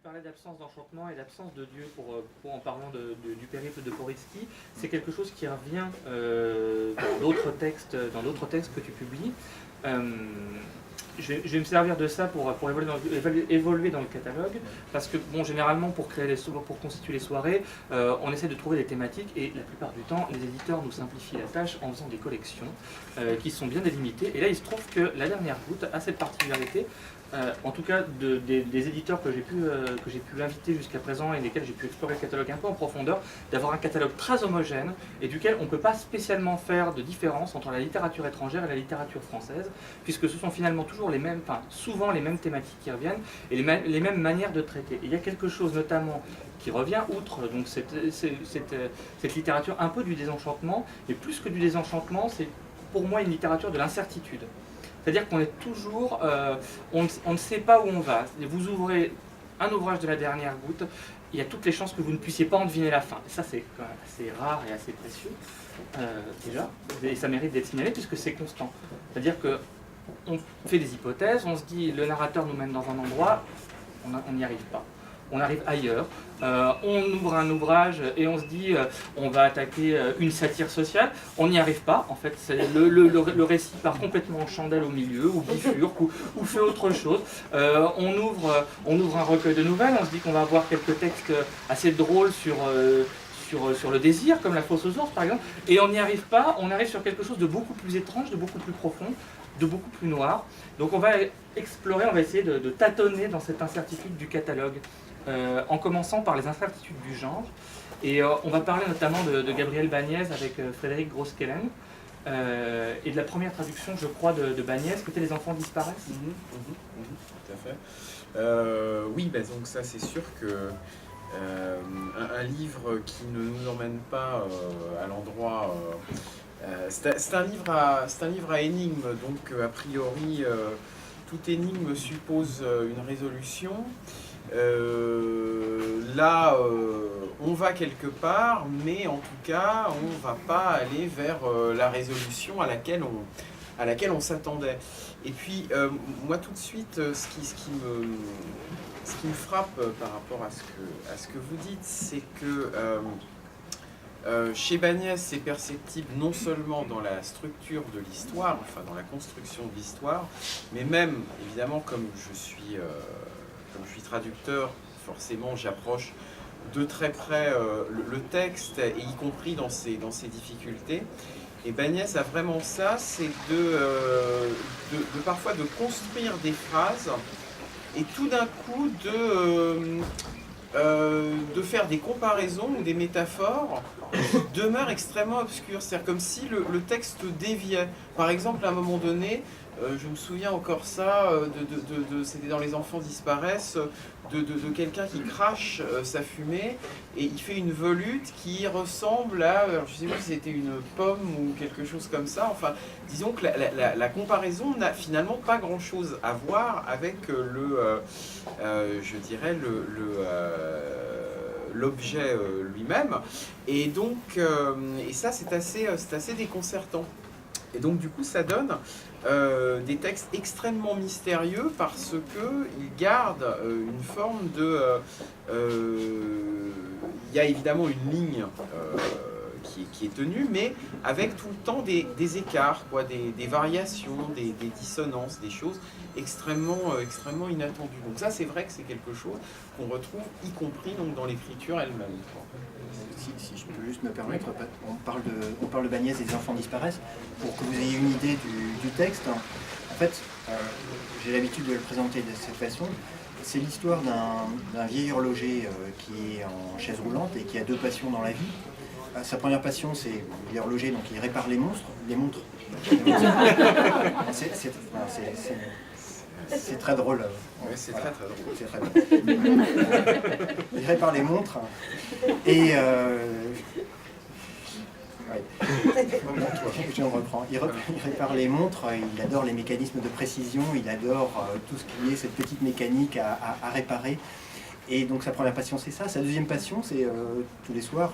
parlais d'absence d'enchantement et d'absence de Dieu en parlant du périple de Poritsky. C'est quelque chose qui revient dans d'autres textes que tu publies. Je vais me servir de ça pour évoluer dans le catalogue, parce que bon, généralement pour constituer les soirées, on essaie de trouver des thématiques et la plupart du temps, les éditeurs nous simplifient la tâche en faisant des collections qui sont bien délimitées. Et là, il se trouve que la dernière goutte a cette particularité, en tout cas des éditeurs que j'ai pu inviter jusqu'à présent et lesquels j'ai pu explorer le catalogue un peu en profondeur, d'avoir un catalogue très homogène et duquel on ne peut pas spécialement faire de différence entre la littérature étrangère et la littérature française, puisque ce sont finalement toujours les mêmes, enfin souvent les mêmes thématiques qui reviennent et les mêmes manières de traiter. Et il y a quelque chose notamment qui revient outre donc cette littérature un peu du désenchantement, et plus que du désenchantement, c'est pour moi une littérature de l'incertitude. C'est-à-dire qu'on est toujours, on ne sait pas où on va. Vous ouvrez un ouvrage de la dernière goutte, il y a toutes les chances que vous ne puissiez pas en deviner la fin. Et ça, c'est quand même assez rare et assez précieux, déjà. Et ça mérite d'être signalé puisque c'est constant. C'est-à-dire qu'on fait des hypothèses, on se dit, le narrateur nous mène dans un endroit, on n'y arrive pas. On arrive ailleurs, on ouvre un ouvrage et on se dit on va attaquer une satire sociale, on n'y arrive pas, en fait le récit part complètement en chandelle au milieu, ou bifurque, ou fait autre chose. On ouvre un recueil de nouvelles, on se dit qu'on va avoir quelques textes assez drôles sur le désir, comme La Fosse aux ours par exemple, et on n'y arrive pas, on arrive sur quelque chose de beaucoup plus étrange, de beaucoup plus profond, de beaucoup plus noir. Donc on va explorer, on va essayer de tâtonner dans cette incertitude du catalogue. En commençant par les incertitudes du genre. Et on va parler notamment de Gabriel Bagnès avec Frédéric Groskellen, et de la première traduction, je crois, de Bagnès, que Les enfants disparaissent. Tout à fait. Oui, donc ça c'est sûr que un livre qui ne nous emmène pas à l'endroit... c'est un livre à énigme, donc a priori, toute énigme suppose une résolution. Là, on va quelque part, mais en tout cas, on ne va pas aller vers la résolution à laquelle on s'attendait. Et puis, moi, tout de suite, ce qui me frappe par rapport à ce que vous dites, c'est que chez Bagnès, c'est perceptible non seulement dans la structure de l'histoire, enfin dans la construction de l'histoire, mais même, évidemment, comme je suis traducteur, forcément j'approche de très près le texte, et y compris dans ses difficultés. Et Bagnès a vraiment ça, c'est parfois de construire des phrases et tout d'un coup de faire des comparaisons ou des métaphores qui demeurent extrêmement obscures. C'est-à-dire comme si le texte déviait. Par exemple, à un moment donné, je me souviens encore ça, c'était dans Les enfants disparaissent, de quelqu'un qui crache sa fumée et il fait une volute qui ressemble à, je sais plus si c'était une pomme ou quelque chose comme ça. Enfin, disons que la comparaison n'a finalement pas grand-chose à voir avec je dirais, l'objet lui-même. Et donc, et ça c'est assez déconcertant. Et donc du coup ça donne des textes extrêmement mystérieux parce qu'ils gardent une forme de... il y a évidemment une ligne qui est tenue, mais avec tout le temps des écarts, quoi, des variations, des dissonances, des choses extrêmement inattendues. Donc ça c'est vrai que c'est quelque chose qu'on retrouve y compris donc, dans l'écriture elle-même. Si je peux juste me permettre, on parle de Bagnès et Des enfants disparaissent, pour que vous ayez une idée du texte. En fait, j'ai l'habitude de le présenter de cette façon. C'est l'histoire d'un vieil horloger qui est en chaise roulante et qui a deux passions dans la vie. Sa première passion, c'est l'horloger, donc il répare les montres. C'est très drôle. Oui, c'est voilà. Très drôle. C'est très drôle. Il répare les montres. Et... je reprends. Il répare les montres, il adore les mécanismes de précision, il adore tout ce qui est cette petite mécanique à réparer. Et donc sa première passion, c'est ça. Sa deuxième passion, c'est tous les soirs,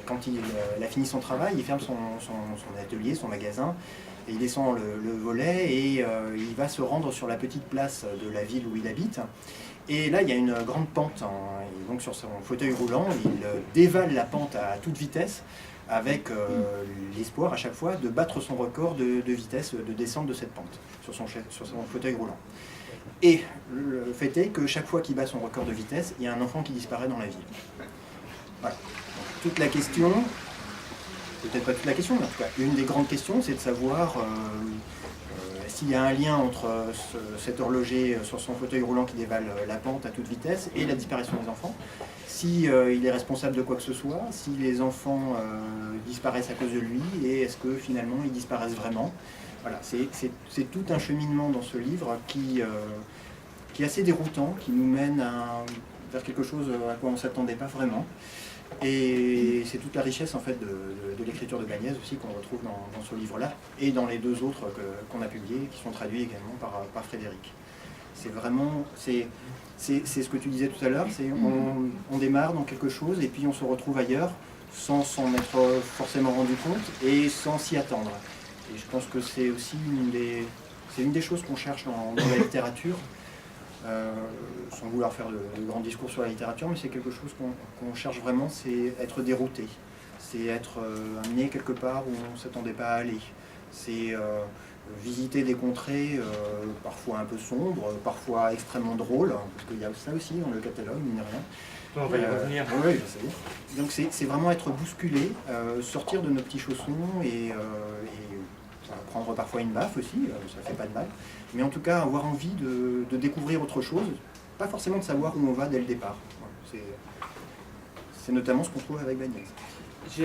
quand il a fini son travail, il ferme son atelier, son magasin. Et il descend le volet et il va se rendre sur la petite place de la ville où il habite. Et là, il y a une grande pente. Et donc sur son fauteuil roulant, il dévale la pente à toute vitesse, avec l'espoir à chaque fois de battre son record de vitesse de descente de cette pente sur son fauteuil roulant. Et le fait est que chaque fois qu'il bat son record de vitesse, il y a un enfant qui disparaît dans la ville. Voilà. Donc, toute la question, peut-être pas toute la question, mais en tout cas une des grandes questions, c'est de savoir s'il y a un lien entre cet horloger sur son fauteuil roulant qui dévale la pente à toute vitesse et la disparition des enfants. Si il est responsable de quoi que ce soit, si les enfants disparaissent à cause de lui, et est-ce que finalement ils disparaissent vraiment. Voilà, c'est tout un cheminement dans ce livre qui est assez déroutant, qui nous mène vers quelque chose à quoi on ne s'attendait pas vraiment. Et c'est toute la richesse en fait de l'écriture de Bagnès aussi qu'on retrouve dans ce livre-là, et dans les deux autres qu'on a publiés, qui sont traduits également par Frédéric. C'est vraiment... C'est ce que tu disais tout à l'heure, on démarre dans quelque chose et puis on se retrouve ailleurs sans s'en être forcément rendu compte et sans s'y attendre. Et je pense que c'est aussi une des choses qu'on cherche dans la littérature, sans vouloir faire de grands discours sur la littérature, mais c'est quelque chose qu'on cherche vraiment, c'est être dérouté, c'est être amené quelque part où on ne s'attendait pas à aller. C'est visiter des contrées parfois un peu sombres, parfois extrêmement drôles, parce qu'il y a ça aussi dans le catalogue, mine de rien. On va y revenir. Oui, je sais. Donc c'est vraiment être bousculé, sortir de nos petits chaussons et prendre parfois une baffe aussi, ça fait pas de mal. Mais en tout cas, avoir envie de découvrir autre chose, pas forcément de savoir où on va dès le départ. Voilà, c'est notamment ce qu'on trouve avec Bagnès.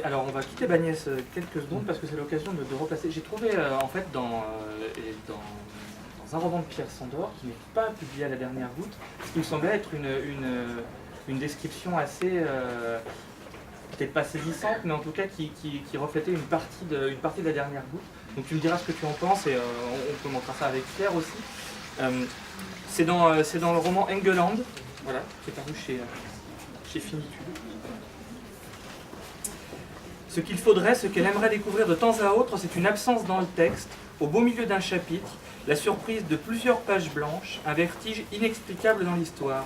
Alors on va quitter Bagnès quelques secondes parce que c'est l'occasion de replacer. J'ai trouvé en fait dans un roman de Pierre Sandor qui n'est pas publié à la dernière goutte, ce qui me semblait être une description assez, peut-être pas saisissante, mais en tout cas qui reflétait une partie de la dernière goutte. Donc tu me diras ce que tu en penses et on commentera ça avec Pierre aussi. C'est dans le roman Engeland, voilà, qui est paru chez Finitude. Ce qu'il faudrait, ce qu'elle aimerait découvrir de temps à autre, c'est une absence dans le texte, au beau milieu d'un chapitre, la surprise de plusieurs pages blanches, un vertige inexplicable dans l'histoire.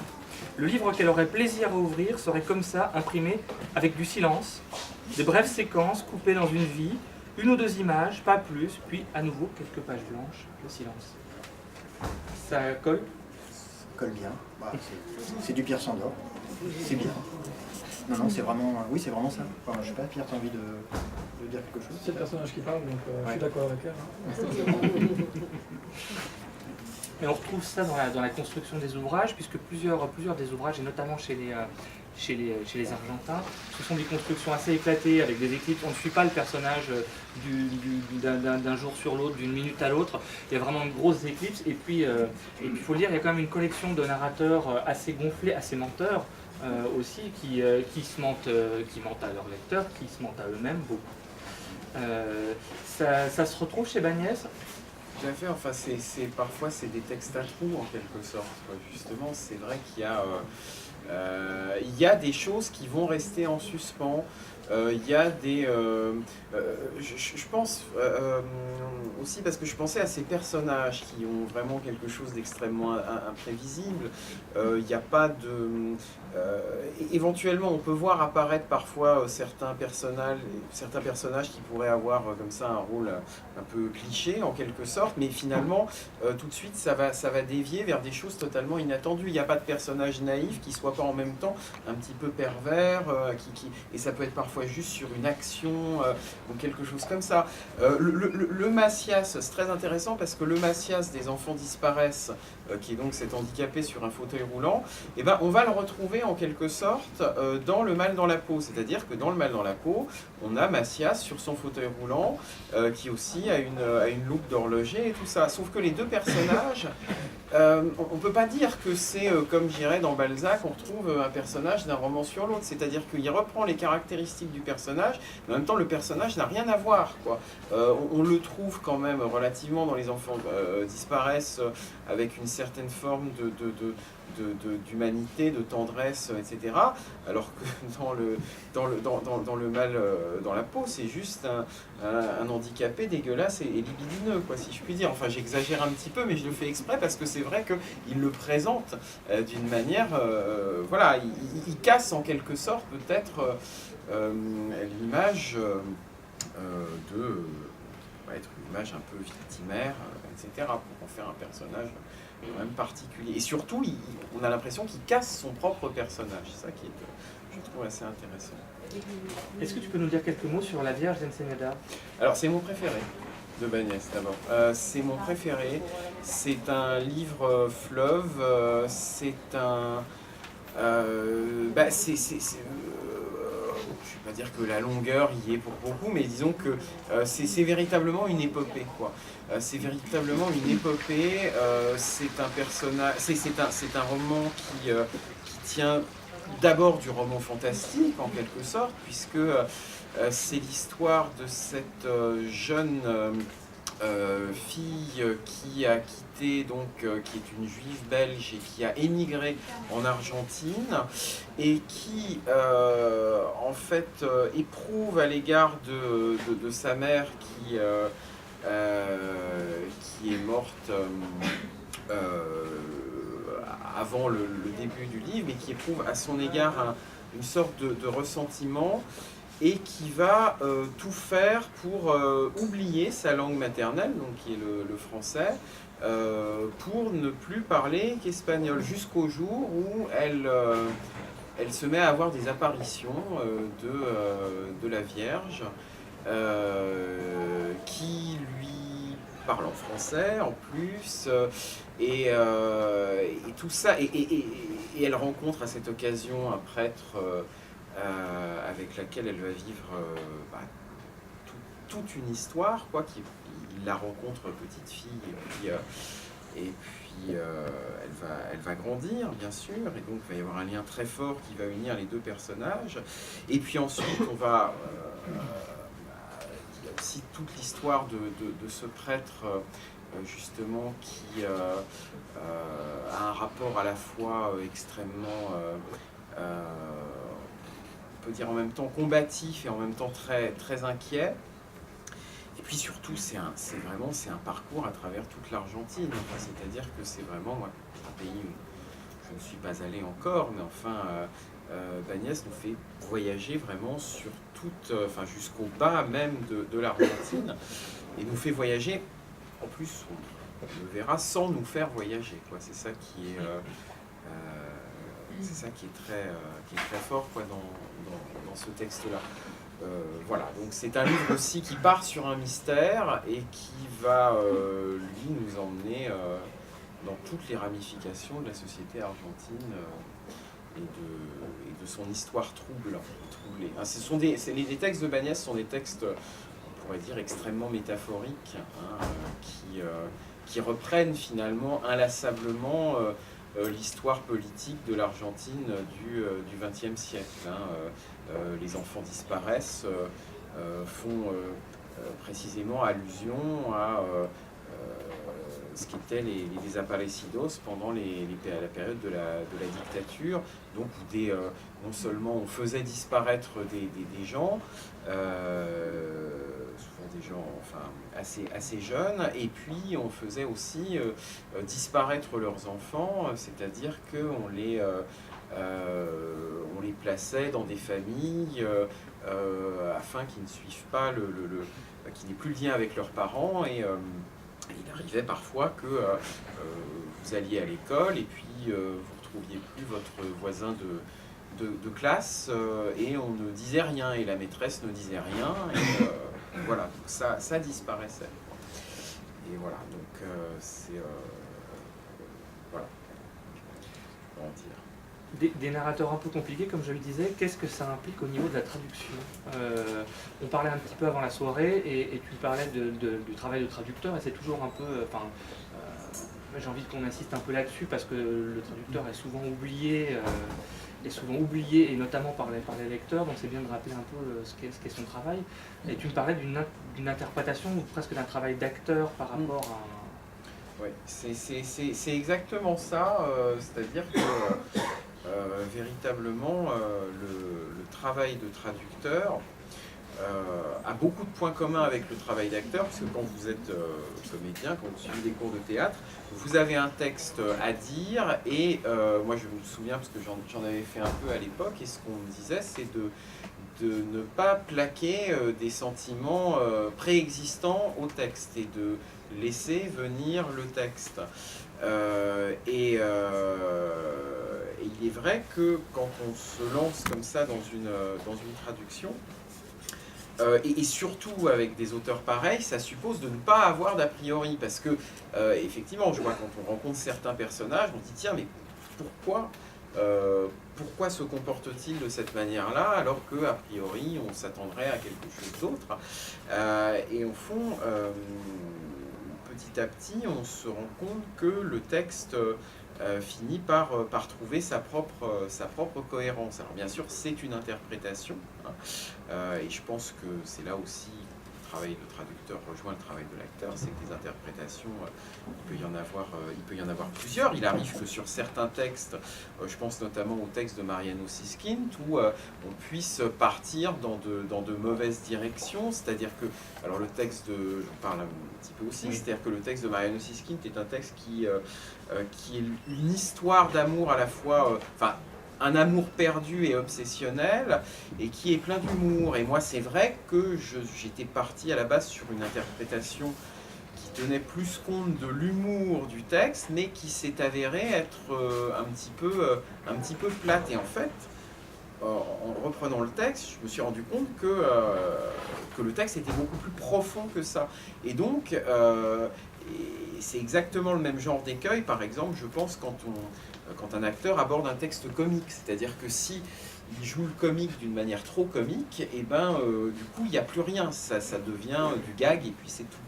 Le livre qu'elle aurait plaisir à ouvrir serait comme ça, imprimé avec du silence, des brèves séquences coupées dans une vie, une ou deux images, pas plus, puis à nouveau quelques pages blanches, le silence. Ça colle ? Ça colle bien. Bah, c'est du Pierre Sandor. C'est bien. Non, c'est vraiment, oui, c'est vraiment ça. Enfin, je sais pas, Pierre, tu as envie de dire quelque chose ? C'est le personnage qui parle, donc je suis d'accord avec elle. Mais on retrouve ça dans la construction des ouvrages, puisque plusieurs des ouvrages, et notamment chez les Argentins, ce sont des constructions assez éclatées, avec des éclipses. On ne suit pas le personnage d'un jour sur l'autre, d'une minute à l'autre. Il y a vraiment une grosse éclipse. Et puis, il faut le dire, il y a quand même une collection de narrateurs assez gonflés, assez menteurs, aussi, qui mentent à leurs lecteurs, qui se mentent à eux-mêmes beaucoup. Ça se retrouve chez Bagnès. Tout à fait, enfin parfois c'est des textes à trous en quelque sorte, quoi. Justement, c'est vrai qu'il y a des choses qui vont rester en suspens. Il y a des... je pense aussi parce que je pensais à ces personnages qui ont vraiment quelque chose d'extrêmement imprévisible. Il n'y a pas de... éventuellement, on peut voir apparaître parfois certains personnages qui pourraient avoir comme ça un rôle un peu cliché en quelque sorte, mais finalement, tout de suite, ça va dévier vers des choses totalement inattendues. Il n'y a pas de personnage naïf qui soit pas en même temps un petit peu pervers, et ça peut être parfois juste sur une action ou quelque chose comme ça. Le Macias, c'est très intéressant parce que le Macias des enfants disparaissent, qui est donc cet handicapé sur un fauteuil roulant, et ben on va le retrouver en quelque sorte dans Le Mal dans la peau. C'est-à-dire que dans Le Mal dans la peau, on a Macias sur son fauteuil roulant qui aussi a une loupe d'horloger et tout ça. Sauf que les deux personnages, on ne peut pas dire que c'est comme je dirais dans Balzac, on retrouve un personnage d'un roman sur l'autre. C'est-à-dire qu'il reprend les caractéristiques du personnage, mais en même temps le personnage n'a rien à voir, quoi. On le trouve quand même relativement dans Les enfants disparaissent avec une certaine forme d'humanité, de tendresse, etc. Alors que dans le mal dans la peau, c'est juste un handicapé dégueulasse et libidineux, quoi, si je puis dire. Enfin, j'exagère un petit peu, mais je le fais exprès parce que c'est vrai qu'il le présente d'une manière... voilà, il casse en quelque sorte peut-être l'image être une image un peu victimaire, etc., pour en faire un personnage quand même particulier. Et surtout, on a l'impression qu'il casse son propre personnage. C'est ça qui est, je trouve, assez intéressant. Est-ce que tu peux nous dire quelques mots sur La Vierge d'Ensenada? Alors, c'est mon préféré de Bagnès, d'abord. C'est mon préféré. C'est un livre fleuve. C'est un... je ne vais pas dire que la longueur y est pour beaucoup, mais disons que c'est véritablement une épopée, quoi. C'est véritablement une épopée. C'est un personnage, c'est un roman qui tient d'abord du roman fantastique en quelque sorte, puisque c'est l'histoire de cette jeune fille qui a quitté, donc, qui est une juive belge et qui a émigré en Argentine et qui en fait éprouve à l'égard de sa mère qui est morte avant le début du livre, et qui éprouve à son égard une sorte de ressentiment, et qui va tout faire pour oublier sa langue maternelle, donc qui est le français, pour ne plus parler qu'espagnol, jusqu'au jour où elle se met à avoir des apparitions de la Vierge, qui lui parle en français en plus, et tout ça, et elle rencontre à cette occasion un prêtre avec laquelle elle va vivre toute une histoire, quoi. Il la rencontre petite fille, et puis elle va grandir, bien sûr, et donc il va y avoir un lien très fort qui va unir les deux personnages. Et puis ensuite, il y a aussi toute l'histoire de ce prêtre, justement, qui a un rapport à la fois extrêmement... on peut dire en même temps combatif et en même temps très, très inquiet. Et puis surtout, c'est un parcours à travers toute l'Argentine. Enfin, c'est-à-dire que c'est vraiment un pays où je ne suis pas allé encore, mais enfin, Bagnès nous fait voyager vraiment sur jusqu'au bas même de l'Argentine, et nous fait voyager, en plus, on le verra, sans nous faire voyager, quoi. C'est ça qui est... c'est ça qui est très fort, quoi, dans ce texte-là. Voilà, donc c'est un livre aussi qui part sur un mystère et qui va, lui, nous emmener dans toutes les ramifications de la société argentine et de son histoire troublée. Les textes de Bagnès sont des textes, on pourrait dire, extrêmement métaphoriques, hein, qui reprennent finalement inlassablement l'histoire politique de l'Argentine du XXe siècle. Hein. Les enfants disparaissent font précisément allusion à ce qu'étaient les desaparecidos pendant la période de la dictature, donc où non seulement on faisait disparaître des gens, souvent des gens assez jeunes, et puis on faisait aussi disparaître leurs enfants, c'est-à-dire qu'on les plaçait dans des familles afin qu'ils ne suivent pas qu'ils n'aient plus le lien avec leurs parents, et il arrivait parfois que vous alliez à l'école et puis vous ne retrouviez plus votre voisin de classe, et on ne disait rien, et la maîtresse ne disait rien, et voilà, donc ça disparaissait. Et voilà, donc c'est... voilà, comment dire. Des narrateurs un peu compliqués, comme je le disais, qu'est-ce que ça implique au niveau de la traduction? On parlait un petit peu avant la soirée, et tu parlais du travail de traducteur, et c'est toujours un peu... j'ai envie qu'on insiste un peu là-dessus, parce que le traducteur est souvent oublié, et notamment par les lecteurs, donc c'est bien de rappeler un peu ce qu'est son travail. Et tu me parlais d'une interprétation, ou presque d'un travail d'acteur par rapport à... Ouais, c'est exactement ça, c'est-à-dire que véritablement le travail de traducteur a beaucoup de points communs avec le travail d'acteur, parce que quand vous êtes comédien, quand vous suivez des cours de théâtre, vous avez un texte à dire, et moi je me souviens, parce que j'en avais fait un peu à l'époque, et ce qu'on me disait, c'est de ne pas plaquer des sentiments préexistants au texte, et de laisser venir le texte. Et il est vrai que quand on se lance comme ça dans une traduction, et surtout avec des auteurs pareils, ça suppose de ne pas avoir d'a priori, parce que effectivement, je vois quand on rencontre certains personnages, on dit tiens, mais pourquoi se comporte-t-il de cette manière-là, alors que a priori on s'attendrait à quelque chose d'autre. Et au fond, petit à petit, on se rend compte que le texte finit par trouver sa propre cohérence. Alors bien sûr, c'est une interprétation, hein, et je pense que c'est là aussi le travail de traducteur rejoint le travail de l'acteur, c'est que les interprétations, il peut y en avoir plusieurs. Il arrive que sur certains textes, je pense notamment au texte de Mariano Siskind, où on puisse partir dans de mauvaises directions, c'est-à-dire que, alors le texte j'en parle un petit peu aussi, oui. C'est-à-dire que le texte de Mariano Siskind est un texte qui est une histoire d'amour à la fois, un amour perdu et obsessionnel, et qui est plein d'humour. Et moi, c'est vrai que j'étais parti à la base sur une interprétation qui tenait plus compte de l'humour du texte, mais qui s'est avérée être un petit peu plate. Et en fait, en reprenant le texte, je me suis rendu compte que le texte était beaucoup plus profond que ça. Et donc, c'est exactement le même genre d'écueil, par exemple, je pense, quand un acteur aborde un texte comique. C'est-à-dire que si il joue le comique d'une manière trop comique, et ben du coup il n'y a plus rien, ça devient du gag et puis c'est tout.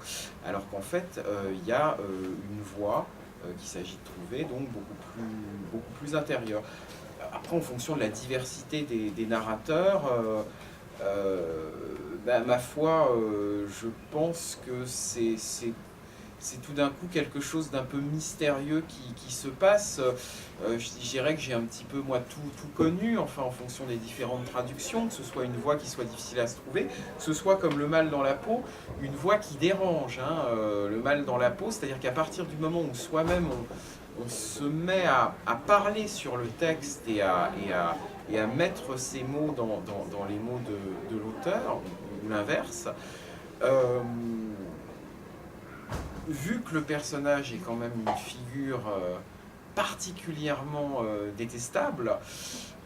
Alors qu'en fait il y a une voix qu'il s'agit de trouver, donc beaucoup plus intérieure. Après, en fonction de la diversité des narrateurs, ma foi, je pense que c'est tout d'un coup quelque chose d'un peu mystérieux qui se passe. Je dirais que j'ai un petit peu, moi, tout connu, enfin, en fonction des différentes traductions, que ce soit une voix qui soit difficile à se trouver, que ce soit comme le mal dans la peau, une voix qui dérange, hein, le mal dans la peau, c'est-à-dire qu'à partir du moment où soi-même on se met à parler sur le texte et à mettre ces mots dans les mots de l'auteur, ou l'inverse, vu que le personnage est quand même une figure particulièrement détestable,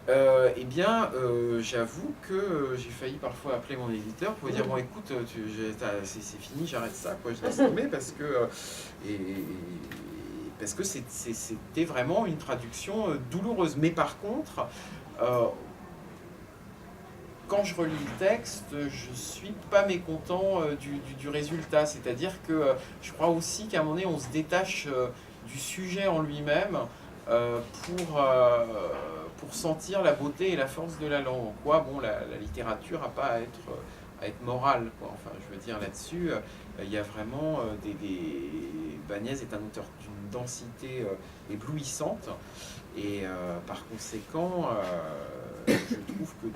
eh bien, j'avoue que j'ai failli parfois appeler mon éditeur pour lui dire bon, écoute, c'est fini, j'arrête ça, quoi, je laisse tomber, parce que c'était vraiment une traduction douloureuse. Mais par contre, quand je relis le texte, je ne suis pas mécontent du résultat. C'est-à-dire que je crois aussi qu'à un moment donné, on se détache du sujet en lui-même pour sentir la beauté et la force de la langue. En quoi, bon, la littérature n'a pas à être morale, quoi. Enfin, je veux dire, là-dessus, il y a vraiment Banez est un auteur d'une densité éblouissante, et par conséquent, je trouve que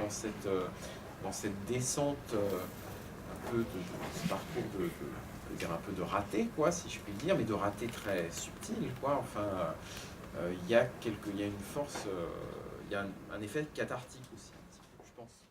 dans cette descente un peu de ce parcours un peu de raté, quoi, si je puis dire, mais de raté très subtil, quoi. Enfin, il y a une force, il y a un effet cathartique aussi, je pense.